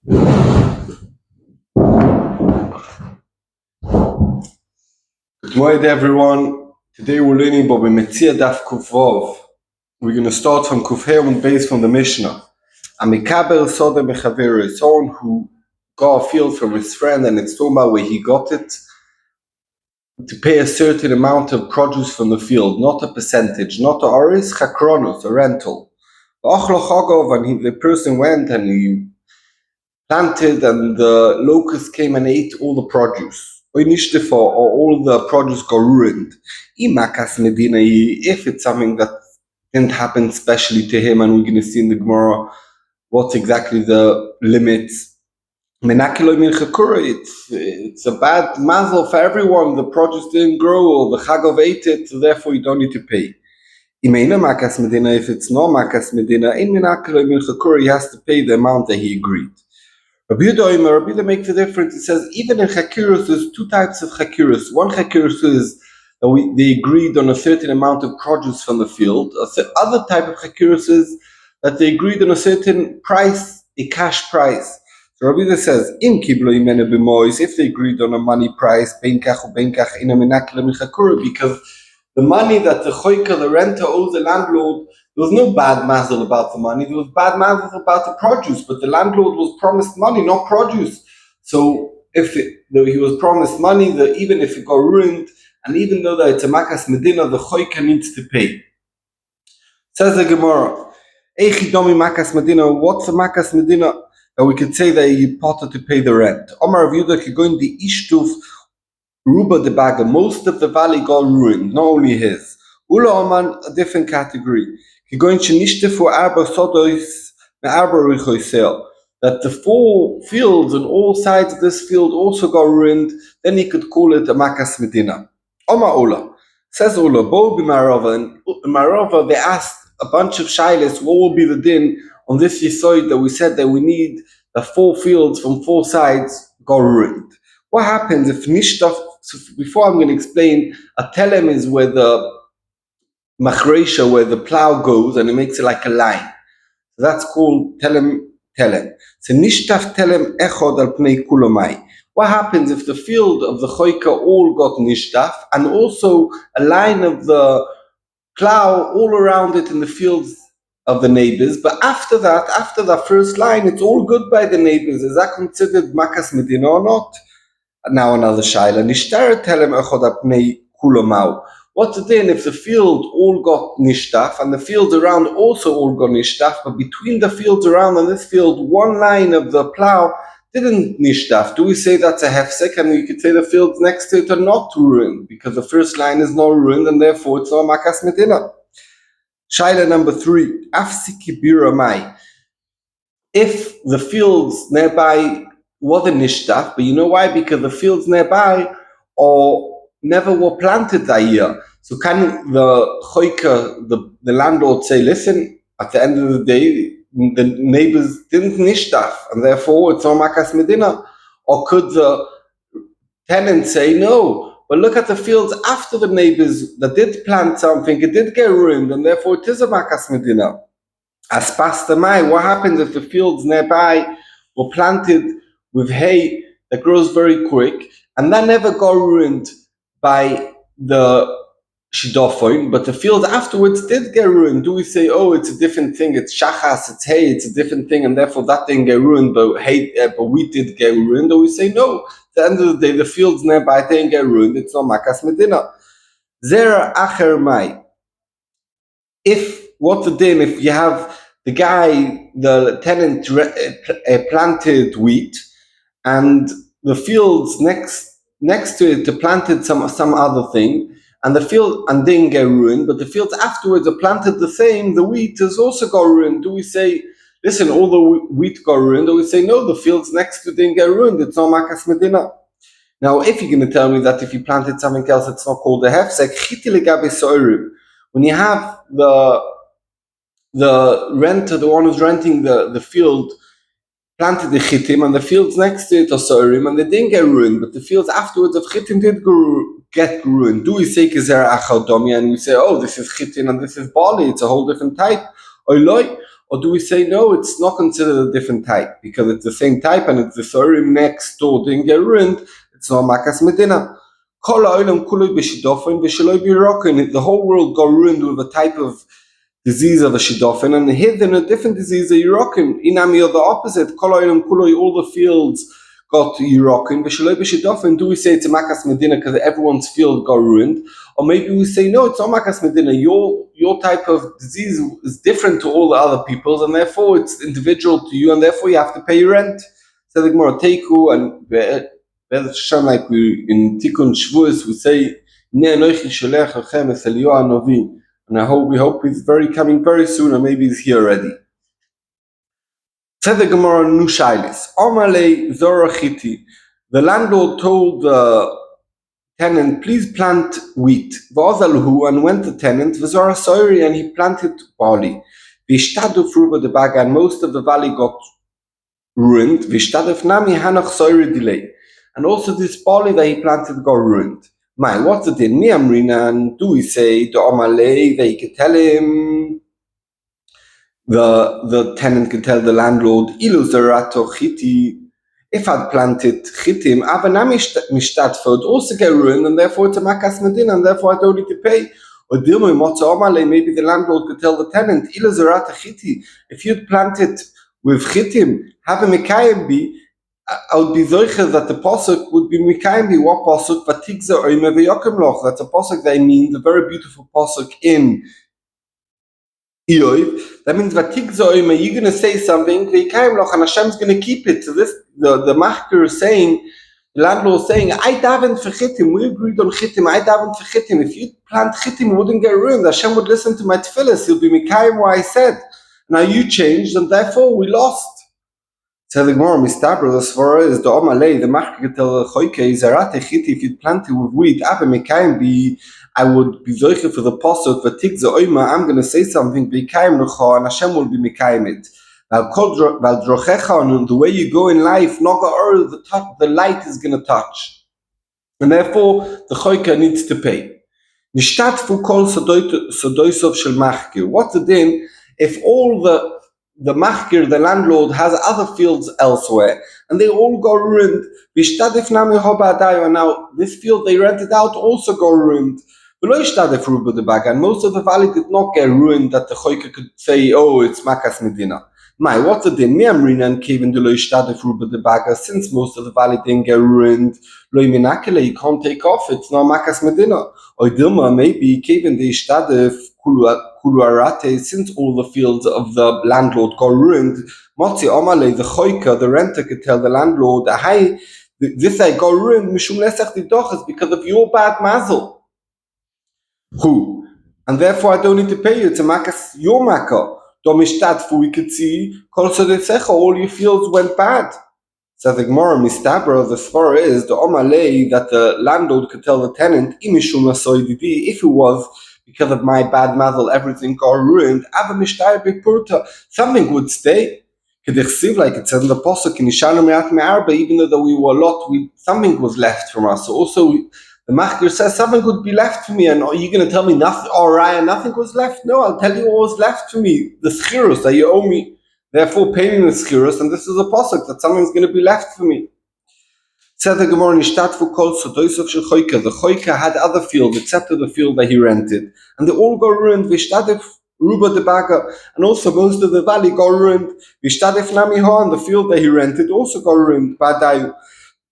Good morning, everyone. Today we're learning about Meciah Daf Kufov. We're going to start from Kuf Hayomi based from the Mishnah. A mikaber soda mechaver is someone who got a field from his friend, and it's talking about where he got it, to pay a certain amount of produce from the field, not a percentage, not a oris, chakronos, a rental. And the person went and he planted, and the locust came and ate all the produce. Or all the produce got ruined. If it's something that didn't happen specially to him, and we're going to see in the Gemara what's exactly the limits. It's a bad mazel for everyone. The produce didn't grow, or the chagov ate it, so therefore you don't need to pay. If it's not makas medina, he has to pay the amount that he agreed. Rabbi Yehuda makes a difference. He says even in chakirus there's two types of chakirus. One chakirus is that they agreed on a certain amount of produce from the field. The other type of chakirus is that they agreed on a certain price, a cash price. So Rabbi Yehuda says if they agreed on a money price, because the money that the choika, the renter, owes the landlord, there was no bad mazel about the money. There was bad mazel about the produce, but the landlord was promised money, not produce. So if he was promised money, that even if it got ruined, and even though that it's a makas medina, the choika needs to pay. Says the Gemara, Eichidomi makas medina. What's a makas medina? That we could say that you potter to pay the rent. Omar Rav Yehuda could go in the ishtuf ruba de baga. Most of the valley got ruined, not only his. Ula Oman, a different category. That the four fields on all sides of this field also got ruined, then he could call it a makas medina. Oma Ola. Says Ola, Bo b'marava. And Marava, they asked a bunch of shayles, what will be the din on this yisoid that we said that we need the four fields from four sides got ruined. What happens if nishtaf? So before I'm going to explain, a telem is where the machresha, where the plow goes and it makes it like a line. So that's called telem. So nishtaf telem echod al pnei kulomai. What happens if the field of the choika all got nishtaf, and also a line of the plow all around it in the fields of the neighbors, but after that, after the first line, it's all good by the neighbors. Is that considered makas medina or not? Now another shaila. Nishtar telem echod al pnei kulomau. What's the din if the field all got nishtaf and the fields around also all got nishtaf, but between the fields around and this field, one line of the plow didn't nishtaf? Do we say that's a hefsek, and you could say the fields next to it are not ruined because the first line is not ruined and therefore it's not makas medina? Shaila number 3, afsiki biramai. If the fields nearby wasn't nishtaf, but you know why? Because the fields nearby never were planted that year. So can the choika, the landlord, say, listen, at the end of the day, the neighbors didn't nishtaf, and therefore it's not makas medina? Or could the tenant say, no, but look at the fields after the neighbors that did plant something, it did get ruined, and therefore it is a makas medina? As pastamai, what happens if the fields nearby were planted with hay that grows very quick, and that never got ruined by the shidofoin, but the field afterwards did get ruined? Do we say, oh, it's a different thing, it's shachas, it's hay, it's a different thing, and therefore that didn't get ruined, but wheat did get ruined? Or we say, no, at the end of the day, the fields nearby didn't get ruined, it's not makas medina. Zera acher mai. What's the din if you have the guy, the tenant planted wheat, and the fields next to it planted some other thing, and the field and didn't get ruined, but the fields afterwards are planted the same, the wheat has also got ruined? Do we say, listen, all the wheat got ruined? Or we say, no, the fields next to it didn't get ruined, it's not makas medina? Now, if you're going to tell me that if you planted something else, it's not called a hefsek, chiti legabe soirim. When you have the renter, the one who's renting the field, planted the chitim, and the fields next to it are soirim, and they didn't get ruined, but the fields afterwards of chitim did get ruined. Do we say kezer achal domi, and we say, oh, this is chitin and this is barley, it's a whole different type? Or loy, Or do we say, no, it's not considered a different type, because it's the same type and it's the Sorim next door didn't get ruined, it's not Makas Medina. The whole world got ruined with a type of disease of a shidofin, and hidden a different disease of Yerokim. Inami, or the opposite, all the fields got Yerokim. Do we say it's a Makas Medina because everyone's field got ruined? Or maybe we say, no, it's not Makas Medina. Your type of disease is different to all the other people's, and therefore it's individual to you, and therefore you have to pay your rent. So the Gemara Teiku, and like we in Tikkun Shavuos, we say, and we hope he's coming very soon, or maybe he's here already. Said the Gemara Nushailis, Omale Zorachiti. The landlord told the tenant, please plant wheat. V'ozalhu, and went the tenant, V'zora Soiri, and he planted barley. V'ishtadu fruba de baga, and most of the valley got ruined. V'ishtadef nami hanach Soiri delay. And also this barley that he planted got ruined. What's it in? And do we say the Omale, they could tell him, the tenant could tell the landlord, Ilu zerato chiti, if I'd planted chitim, avanami mishtatfa, would also get ruined, and therefore it's a makas medina, and therefore I don't need to pay. Or dilma motza Omale, maybe the landlord could tell the tenant, Ilu zerato chiti, if you'd planted with chitim, have a mekayim be, I would be zoicher that the posuk would be mikayim be what posuk vatigza oime veyokem loch. That's a posuk that I mean, the very beautiful posuk in Iyov. That means vatigza oime, you're going to say something veyokem loch, and Hashem's going to keep it. So this, the machker is saying, the landlord is saying, I davened for chitim. We agreed on chitim. I davened for chitim. If you plant chitim, it wouldn't get ruined. Hashem would listen to my tefillas. He'll be mikayim what I said. Now you changed, and therefore we lost. So the Gemara Mistabra, the Svara is the Omalei, the Machker could tell the Choike, Zarate Chiti, if you'd planted with wheat, Ave Mekayim be, I would be Zoiche for the Posuk, Vatigza Oima, I'm going to say something, Bekayim Lecha, and Hashem will be Mekayim it. Val Drochecha, and the way you go in life, Noga Or, the light is going to touch. And therefore, the Choike needs to pay. Nishtatfu Kol Sodoisov Shel Machker. What's the din if all the machkir, the landlord, has other fields elsewhere, and they all got ruined? And now this field they rented out also got ruined. And most of the valley did not get ruined that the choike could say, oh, it's makas medina. What's the din? Since most of the valley didn't get ruined, you can't take off, it's not makas medina. Or Dilma, maybe since all the fields of the landlord got ruined, the choika, the renter, could tell the landlord, this I got ruined because of your bad mazel. Who? And therefore I don't need to pay you. It's a makas, your makkah. We could see all your fields went bad. So the Gemara Mistabra, the Svara is the Omalei, that the landlord could tell the tenant, if it was because of my bad mazel, everything got ruined, something would stay. Like it says in the Pasuk, even though we were a lot, something was left from us. So also, the Machker says something would be left for me, and are you going to tell me nothing? Aryeh, nothing was left? No, I'll tell you what was left for me, the schirus that you owe me. Therefore, pay me the schirus, and this is a pasuk that something's going to be left for me. Said the Gemara, Nishtatfu Kol Sodoisov Shel Choika. The Choika had other fields except for the field that he rented, and they all got ruined. Vishtadef Ruba de Baga, and also most of the valley got ruined. Vishtadef Namiha, and the field that he rented also got ruined. Badayu.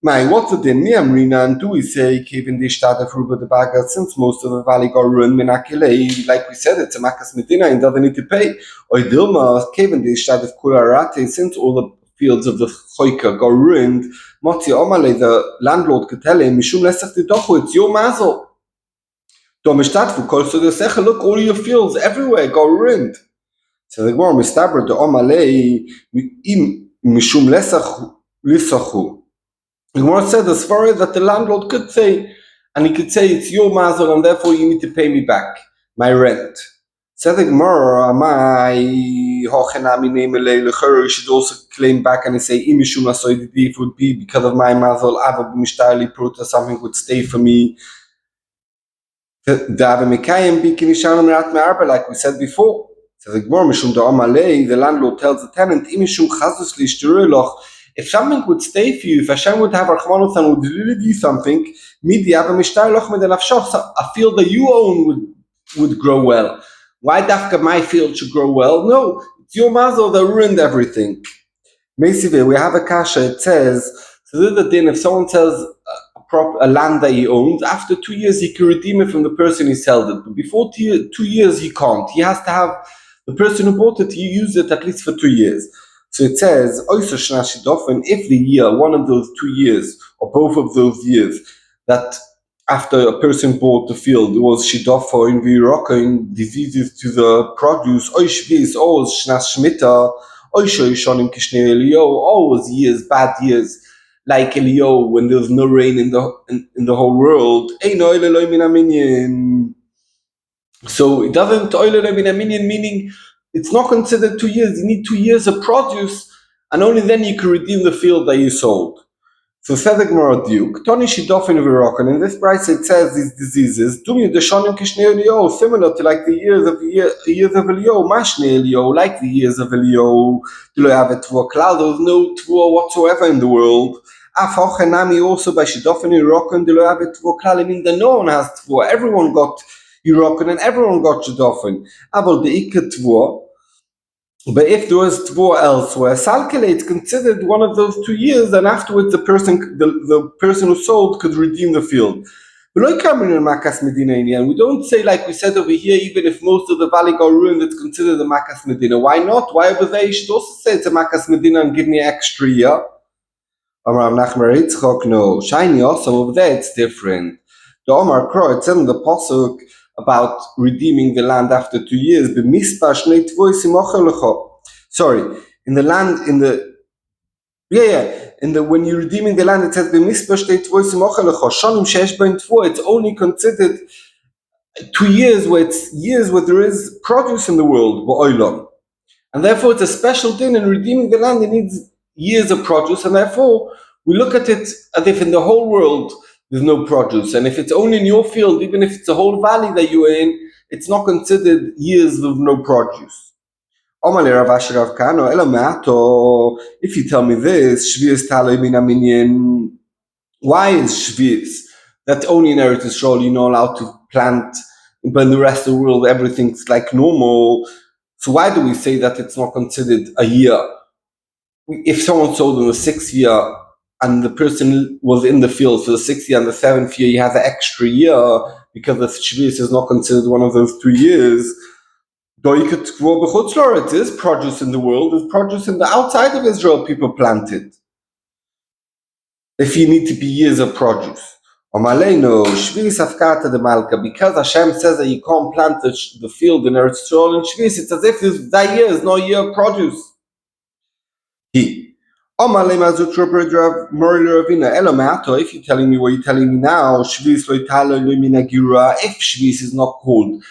What's the din? And do we say Kevin Dishtadef Ruba de Baga, since most of the valley got ruined, Minakile, like we said, it's a Makas Medina and doesn't need to pay. Or Dilma, Kevin Dishtadef Kularate, since all the fields of the Choika got ruined, Motzi Omale, the landlord could tell him, Mishum Lesach Tidochu, it's your mazel. Look, all your fields everywhere got ruined. So the Gemara Mistabra, the Omale, Mishum Lesach Lisachu. The Gemara said as far as that the landlord could say, and he could say, it's your mazel, and therefore you need to pay me back my rent. Said the Gemara, you should also claim back and say, if it would be because of my mazel, something would stay for me. Like we said before. So the Gemara Mishum Da'amalei, the landlord tells the tenant, Imishum Chazus Lishtiruloch, if something would stay for you, if Hashem would have Rachmanos and would really give you something, Midi Ava Mishtarloch Medelafshoch, a field that you own would grow well. Why Dafka my field should grow well? No, it's your mazel that ruined everything. Basically, we have a kasha, it says, so this is the din, if someone sells a land that he owns, after 2 years he can redeem it from the person he sold it. But before 2 years he can't. He has to have the person who bought it, he use it at least for 2 years. So it says, if the year, one of those 2 years, or both of those years, that after a person bought the field, was shidofo in virocco, diseases to the produce, always years, bad years, like Elio, when there's no rain in the whole world. So it doesn't meaning it's not considered 2 years. You need 2 years of produce, and only then you can redeem the field that you sold. So says the Gemara Duke, Tony Shidofin Virokon, in this price it says these diseases, similar to like the years of Elio, Mashne Elio, like the years of Elio, do I have a Tvua cloud, there was no Tvua whatsoever in the world. Afochenami also by Shidofin Virokon, do I have a Tvua cloud, I mean that no one has Tvua, everyone got Virokon and everyone got Shidofin. About the Ikke Tvua. But if there was tvua elsewhere, salkele, it's considered one of those 2 years, and afterwards the person who sold could redeem the field. And we don't say like we said over here, even if most of the valley got ruined, it's considered a makas medina. Why not? Why over there you should also say it's a makas medina and give me an extra year? No, shiny also over there it's different. The Omar Crow, it said in the pasuk about redeeming the land after 2 years. Sorry, when you're redeeming the land, it says it's only considered 2 years where there is produce in the world, and therefore it's a special din in redeeming the land. It needs years of produce, and therefore we look at it as if in the whole world there's no produce, and if it's only in your field, even if it's a whole valley that you're in, it's not considered years of no produce. If you tell me this, why is Shviz that only in Eretz Yisrael you're not allowed to plant, but in the rest of the world everything's like normal? So why do we say that it's not considered a year? If someone sold in the 6th year, and the person was in the field for the 6th year and the 7th year, you have an extra year, because the Shvius is not considered one of those 2 years. It is produce in the world, there's produce in the outside of Israel, people planted. If you need to be years of produce. Because Hashem says that you can't plant the field in Eretz Yisrael and Shvius, it's as if that year is no year of produce. If you're telling me what you're telling me now, if Shvius is not called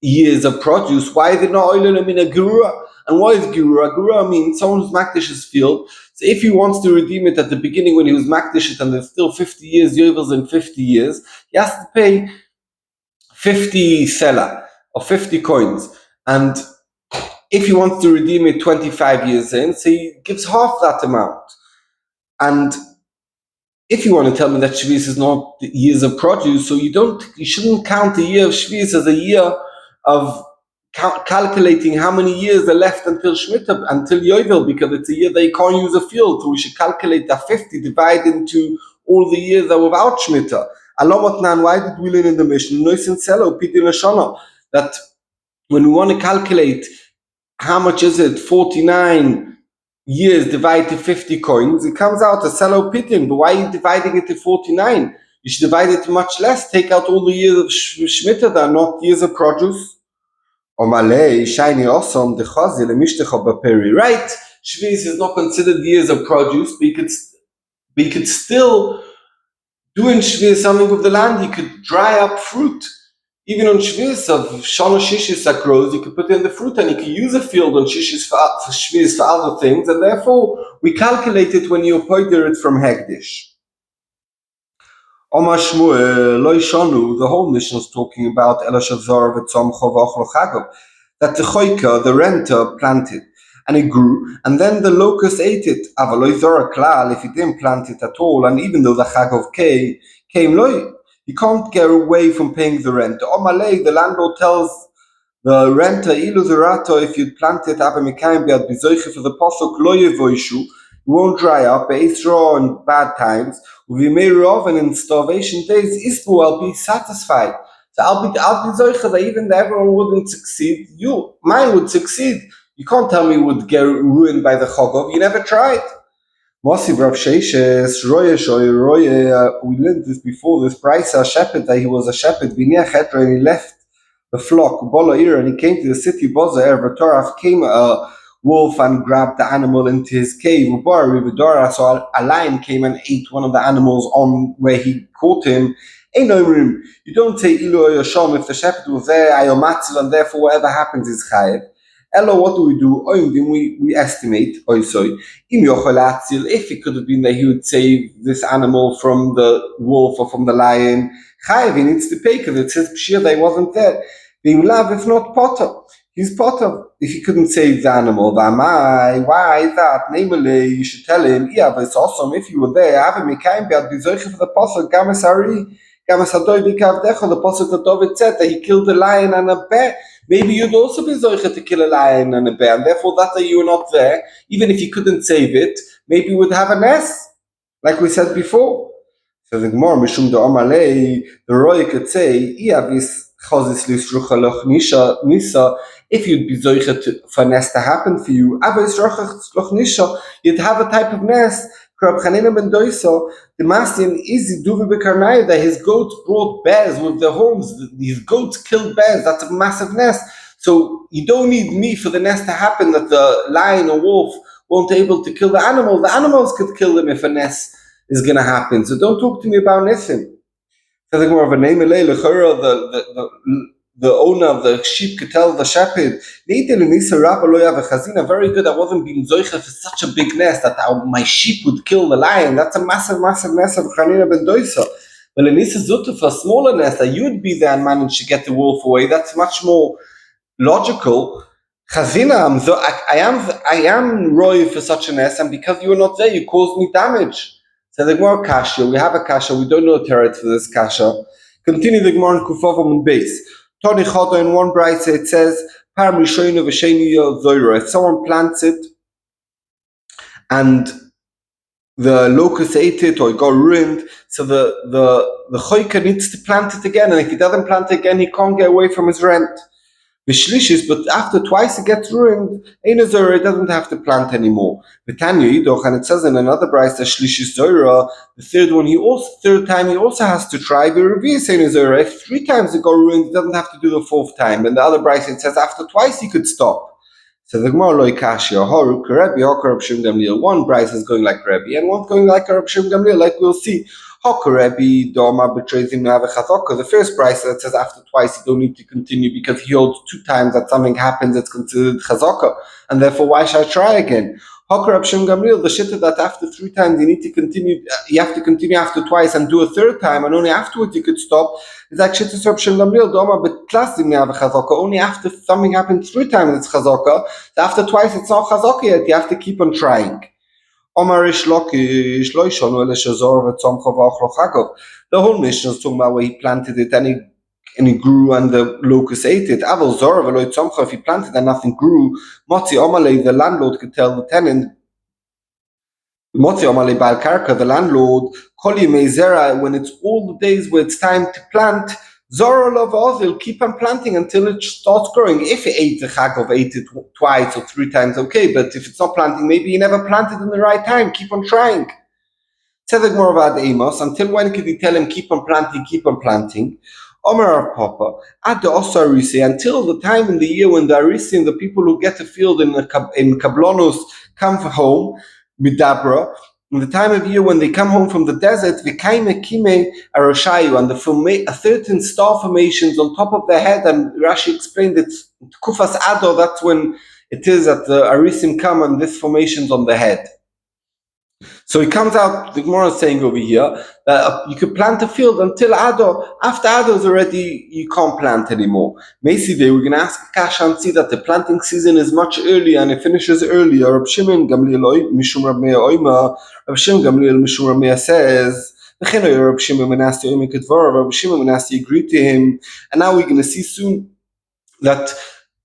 years of produce, why is it not Gurura? And what is Gurura? Gurura means someone who's makdish his field. So if he wants to redeem it at the beginning when he was makdish it and there's still 50 years, Yovels in 50 years, he has to pay 50 sela or 50 coins. And if he wants to redeem it 25 years in, so he gives half that amount. And if you want to tell me that Shvius is not years of produce, so you shouldn't count a year of Shvius as a year of calculating how many years are left until Shemitah, until Yovel, because it's a year that you can't use a field. So we should calculate that 50 divided into all the years that were without Shemitah. Alamatnan, why did we learn in the mission? That when we want to calculate how much is it, 49 years divided to 50 coins, it comes out a selo pitin. But why are you dividing it to 49? You should divide it to much less. Take out all the years of Shemitah that are not years of produce. Right? Shvius is not considered years of produce, but you could still do in Shvius something with the land. You could dry up fruit. Even on Shvius of Shana Shishis that grows, you could put in the fruit, and you can use a field on Shishis for Shvius for other things, and therefore we calculate it when you poiter it from Hegdish. Omar Shmuel, Lo Shanu, the whole mission is talking about Ela Shavzar v'Tzom Chovach L'Chagav. that the choika, the renter, planted. And it grew, and then the locust ate it. Avaloi zora klal, if he didn't plant it at all, and even though the chag of came loy, you can't get away from paying the rent. Omalei, the landlord tells the renter, ilu zerato, if you'd planted abamikayim biad bizoiche for the posuk lo yevoishu, it won't dry up, raw in bad times, uvimeirov, and in starvation days, isbu, I'll be satisfied. So I'll be zoiche that even though everyone wouldn't succeed, mine would succeed. You can't tell me it would get ruined by the chogov, you never tried. Mosi Rav Sheishes, we learned this before, this Brisa shepherd, that he was a shepherd, and he left the flock, and he came to the city, came a wolf and grabbed the animal into his cave, so a lion came and ate one of the animals on where he caught him. You don't say Ilu Yoshom if the shepherd was there, Ayomatzel, and therefore whatever happens is chayev. Elo, what do? We estimate, if it could have been that he would save this animal from the wolf or from the lion, chayev, he needs to pay because it says Pshir that he wasn't there. If not Potter, he's Potter. If he couldn't save the animal, why is that? Namely, you should tell him, yeah, but it's awesome if you were there. Have him for the Potter, Gamas Ari, Gamas Adoy Vikavdecho, the Potter that David said that he killed a lion and a bear. Maybe you'd also be zoicha to kill a lion and a bear, and therefore that day you were not there, even if you couldn't save it, maybe you would have a nest, like we said before. So the Gemara, Mishum de Omalei, the Roy could say, if you'd be zoicha for a nest to happen for you, you'd have a type of nest. The Mastin is that his goats brought bears with their horns. These goats killed bears. That's a massive nest. So you don't need me for the nest to happen that the lion or wolf won't be able to kill the animals. The animals could kill them if a nest is going to happen. So don't talk to me about Nissim. So the more of a name, the owner of the sheep could tell the shepherd, very good, I wasn't being zoicha for such a big nest that my sheep would kill the lion. That's a massive, massive nest of Chanina ben Doisa. But Lenisa Zuta, for a smaller nest that you would be there and manage to get the wolf away, that's much more logical. Chazina, I am roy for such a nest, and because you were not there, you caused me damage. So the Gemara Kasha, we have a Kasha, we don't know a teretz for this Kasha. Continue the Gemara in Kufavam and base. Tony Chodo in one bright it says, if someone plants it and the locust ate it or it got ruined, so the choika needs to plant it again, and if he doesn't plant it again, he can't get away from his rent. But after twice it gets ruined, it doesn't have to plant anymore. And it says in another brayse, the third time he also has to try. If 3 times it got ruined, he doesn't have to do the 4th time. And the other brayse it says after twice he could stop. So the Gemara loy kashya haruk Rebbe Hakar Shim Gamliel. One brayse is going like Rebbe, and one's going like Reb Shim Gamliel, like we'll see. Rebbe Doma betrays him to have a chazaka. The first price that says after twice you don't need to continue because he holds 2 times that something happens, it's considered chazaka, and therefore why should I try again? Reb Shim Gamliel, the shitta that after 3 times you need to continue, you have to continue after twice and do a 3rd time, and only afterwards you could stop. Is like shitta Reb Shim Gamliel Doma betlasim have a chazaka. Only after something happens 3 times it's chazaka. So after twice it's not chazaka yet. You have to keep on trying. The whole mission is talking about where he planted it and he grew and the locust ate it. If he planted and nothing grew, the landlord could tell the tenant, the landlord, when it's all the days where it's time to plant, he'll keep on planting until it starts growing. If he ate the chagov, ate it twice or 3 times, okay, but if it's not planting, maybe he never planted in the right time. Keep on trying. Tzedek more about Amos. Until when could he tell him keep on planting, keep on planting? Omer of Papa, at the Osarusi, until the time in the year when the Arisim, the people who get a field in Kablonos, come home, Midabra, in the time of year when they come home from the desert, Vikaime Kime Aroshayu, and a certain star formations on top of their head, and Rashi explained it, Kufas Ado, that's when it is that the Arisim come and this formation's on the head. So it comes out, the Gemara is saying over here, that you could plant a field until Adar. After Adar is already, you can't plant anymore. Basically, we're going to ask Kasha and see that the planting season is much earlier and it finishes earlier. Rab Shimon Gamliel Mishum Rab Meir Oima, Rab Shimon Gamliel Mishum Rab Meir says, Rab Shimon Menassi Oima Kedvara, Rab Shimon Menassi agreed to him. And now we're going to see soon that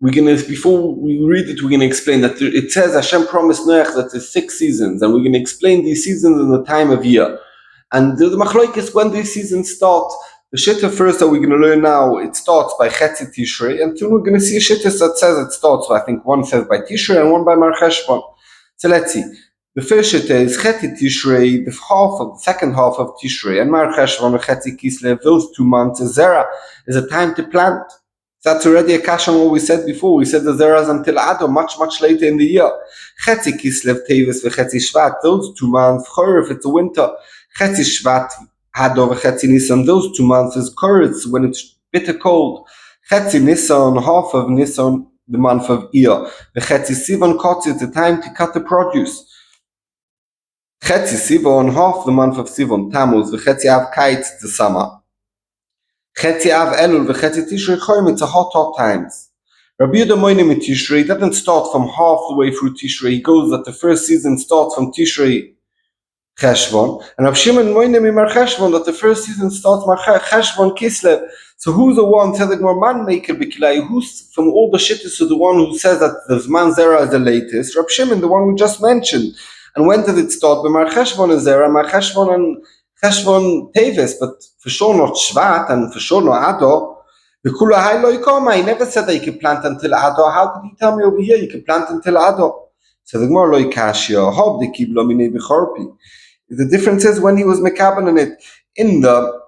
before we read it, we're going to explain that it says Hashem promised Noach that there's 6 seasons, and we're going to explain these seasons in the time of year. And the machlok is when these seasons start. The shitta first that we're going to learn now, it starts by Chetzi Tishrei, and soon we're going to see a shitta that says it starts, I think one says by Tishrei and one by Mar Cheshvan. So let's see. The first shitta is Chetzi Tishrei, the second half of Tishrei, and Mar Cheshvan and Chetzi Kislev, those 2 months, Zera, is a time to plant. That's already a kasha on what we said before. We said the zeras until Adar, much later in the year. Chetzi Kislev Tevis v'Chetzi Shvat, those 2 months. Chorif, it's a winter. Chetzi Shvat Adar v'Chetzi Nisan, those 2 months is Koritz, when it's bitter cold. Chetzi Nisan, half of Nisan, the month of Iyar. V'Chetzi Sivan Kotz, it's the time to cut the produce. Chetzi Sivan, half the month of Sivan, Tammuz. V'Chetzi Av Kaitz, the summer. Chetzi Av Elul v'Chetzi Tishrei Choyim, it's a hot times. Rabbi Yehuda Moinem in Tishrei doesn't start from half the way through Tishrei. He goes that the first season starts from Tishrei Cheshvan, and Rav Shimon Moinem in Mar Cheshvan that the first season starts Mar Cheshvan Kislev. So who's the one says more man maker b'kilai? Who's from all the shittas to the one who says that the Zman Zera is the latest? Rav Shimon, the one we just mentioned. And when did it start? By Mar Cheshvan is Zera, Mar Cheshvan and Cheshvan Tevis, but for sure not Shvat and for sure not Adar. He never said that you can plant until Adar. How could he tell me over here you can plant until Adar? So the Gemara loy kashya, hob de kiblo minei b'chorpi. The difference is when he was mekaban in it. In the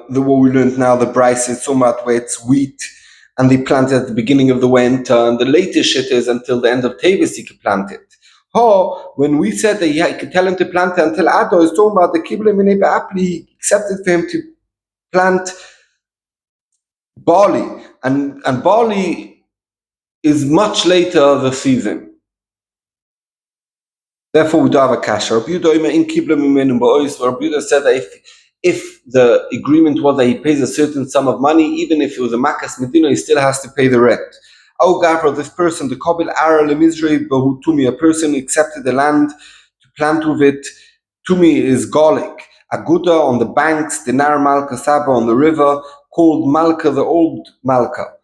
what we learned now, the Bryce is so much where it's wheat and they plant it at the beginning of the winter, and the latest shit is until the end of Tevis you can plant it. When we said that he could tell him to plant it until Adar, is talking about the kiblo minei b'apli. He accepted for him to plant barley, and barley is much later the season. Therefore, we do have a kasha. Rabbi Yehuda said that if the agreement was that he pays a certain sum of money, even if it was a makas medina, he still has to pay the rent. This person, the Kobil Ara Lemizrei Bahu Tumi, a person accepted the land to plant with it. Tumi is garlic. Aguda on the banks, Dinar Malka Saba on the river, called Malka, the old Malka,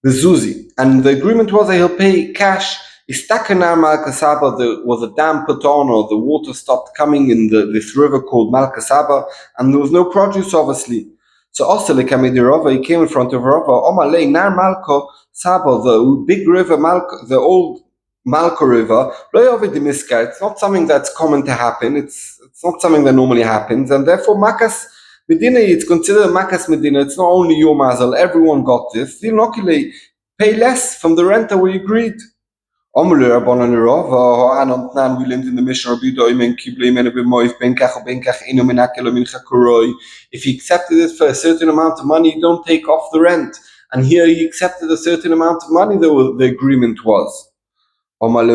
the Zuzi. And the agreement was that he'll pay cash. Istakanar Malka Saba, there was a dam put on, or the water stopped coming in this river called Malka Saba, and there was no produce, obviously. So Osele Kamidirova, he came in front of Rava, Omalei Nar Malka Saba, the big river, Malka, the old Malka River, it's not something that's common to happen, it's not something that normally happens, and therefore Makas Medina, it's considered Makas Medina, it's not only your mazel, everyone got this. Pay less from the rent that we agreed. We learned in the Mishnah, if he accepted it for a certain amount of money, you don't take off the rent. And here he accepted a certain amount of money, the agreement was. No one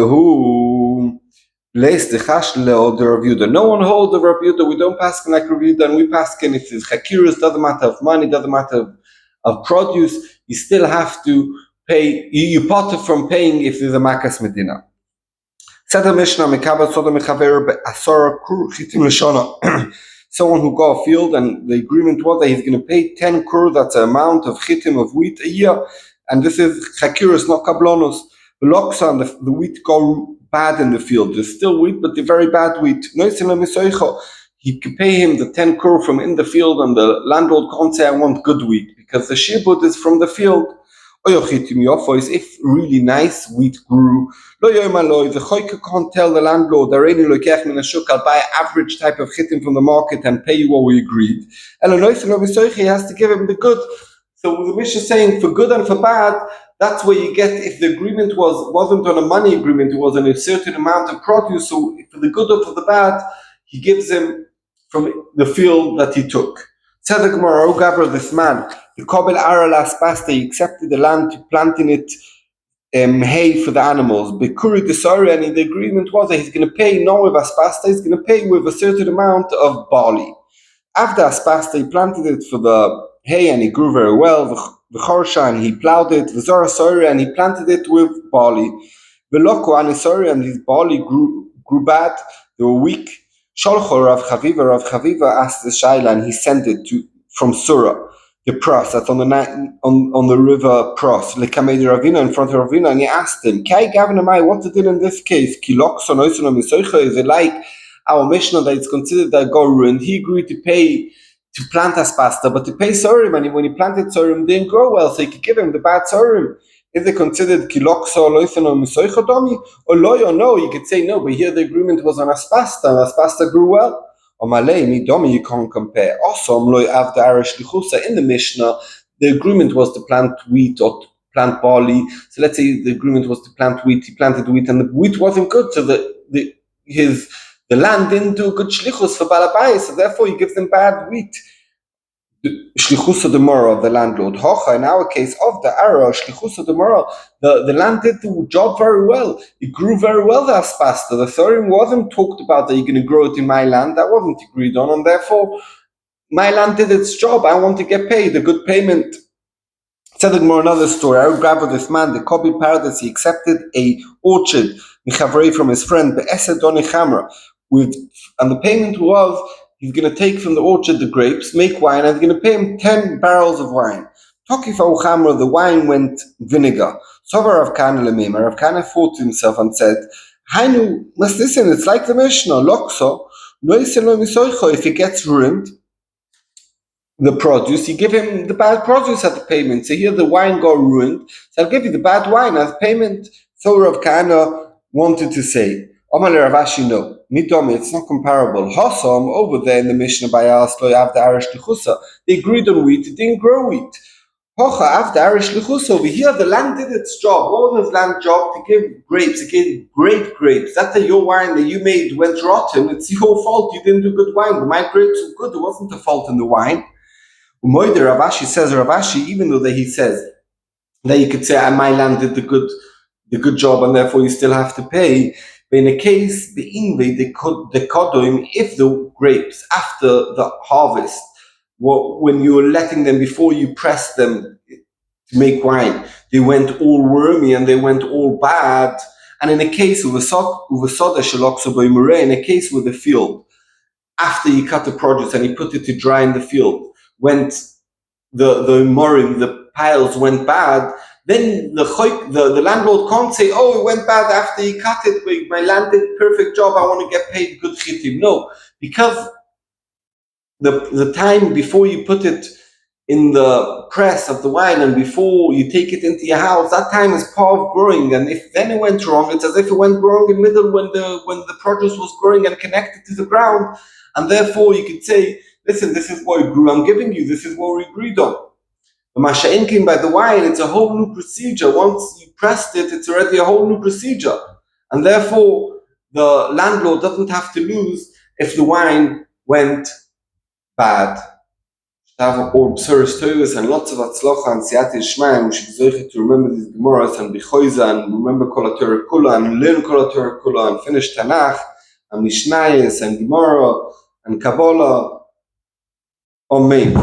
holds of Rabbi Yehuda. We don't pass like Rabbi Yehuda, and we pass if it's chakiras, doesn't matter of money, doesn't matter of produce, you still have to pay, you part from paying if there's a makas medina. Said the Mishnah, someone who got a field and the agreement was that he's going to pay 10 kur, that's the amount of chitim of wheat a year, and this is chakiras, not kablonos. The loksa and the wheat go bad in the field. There's still wheat, but they're very bad wheat. He could pay him the 10 kur from in the field, and the landlord can't say I want good wheat because the shibud is from the field. If really nice wheat grew, the choyka can't tell the landlord, I'll buy average type of chitim from the market and pay you what we agreed. He has to give him the good. So the Mishnah is saying for good and for bad, that's where you get, if the agreement wasn't on a money agreement, it was on a certain amount of produce, so for the good or for the bad, he gives him from the field that he took. Said the Gemara, this man, the Kobil Ara Las Pasta, he accepted the land to plant in it hay for the animals. Bekuri Desari, and the agreement was that he's going to pay not with aspasta, he's going to pay with a certain amount of barley. After aspasta, he planted it for the hay and he grew very well. The chorsha, and he plowed it. The zorasori, and he planted it with barley. The loko anisori, and his barley grew bad. They were weak. Sholcho Rav Chaviva asked the shaila, and he sent it from Surah, the Pros, that's on the river Pros, Lekamei Ravina, in front of Ravina, and he asked him, Kai Gavin Amai, what's it in this case? Kilokson Oisono Misoicha, is it like our Mishnah that it's considered that got ruined? He agreed to pay to plant aspasta, but to pay sorim, and when he planted sorim, didn't grow well, so he could give him the bad sorim. Is it considered kilokso loisono misoicha domi? Or loyo, no, you could say no, but here the agreement was on aspasta, and aspasta grew well. Or malay mi domi, you can't compare. Also, loy avda Aryeh shlichusa, in the Mishnah, the agreement was to plant wheat or to plant barley. So let's say the agreement was to plant wheat, he planted wheat, and the wheat wasn't good, so the land didn't do a good shlichus for balabai, so therefore he gives them bad wheat. Shlichusa the moral of the landlord. Hocha, in our case, of the Aryeh, Shlichusa the moral, the land did the job very well. It grew very well, the aspasta. The thorim wasn't talked about that you're going to grow it in my land. That wasn't agreed on, and therefore my land did its job. I want to get paid, a good payment. Said more another story. I would grab with this man, the Kobi Paradise, he accepted a orchard from his friend, Be'esed Doni Chamra, and the payment was he's going to take from the orchard the grapes, make wine, and he's going to pay him 10 barrels of wine. Tokifau Chamra, the wine went vinegar. Sovar Rav Kana Lemema, Rav Kana thought to himself and said, Hainu, let's listen, it's like the Mishnah, Lokso, if it gets ruined, the produce, you give him the bad produce at the payment. So here the wine got ruined, so I'll give you the bad wine as payment. So Rav Kana wanted to say, Omar Rav Ashi, no, Midomi, it's not comparable. Hossam, over there in the Mishnah by Aslo, after Aryeh Shlichusa, they agreed on wheat, it didn't grow wheat. Hocha, after Aryeh Shlichusa, over here the land did its job. What was his land's job? To give grapes, to give great grapes. That's your wine that you made went rotten, it's your fault, you didn't do good wine, but my grapes were good, it wasn't the fault in the wine. Umoide Rav Ashi says, Rav Ashi, even though that he says that you could say my land did the good job and therefore you still have to pay, but in a case the inve the kodoim, if the grapes after the harvest, when you were letting them before you pressed them to make wine, they went all wormy and they went all bad, and in a case of in a case with the field, after you cut the produce and you put it to dry in the field, went the morim, the piles went bad, then the landlord can't say, oh, it went bad after you cut it, my land did perfect job, I want to get paid good chitim. No, because the time before you put it in the press of the wine and before you take it into your house, that time is part of growing, and if then it went wrong, it's as if it went wrong in the middle when the produce was growing and connected to the ground, and therefore you could say, listen, this is what it grew, I'm giving you, this is what we agreed on. The masha'inkin by the wine, it's a whole new procedure. Once you pressed it, it's already a whole new procedure. And therefore, the landlord doesn't have to lose if the wine went bad. Have all b'suras toivos and lots of atzlocha and siyata yishmayim. We should be to remember these Gemaras and B'choiza and remember Kol HaTorah Kula and learn Kol HaTorah Kula and finish Tanakh and Mishnayos and Gemara and Kabbalah. Amen.